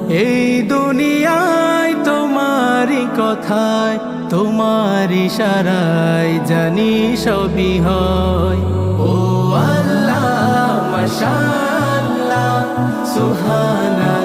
এই দুনিয়ায় তোমারই কথায় তোমার ইশারায় জানি সবই হয়। ও আল্লাহ মাশাআল্লাহ সুবহানাল্লাহ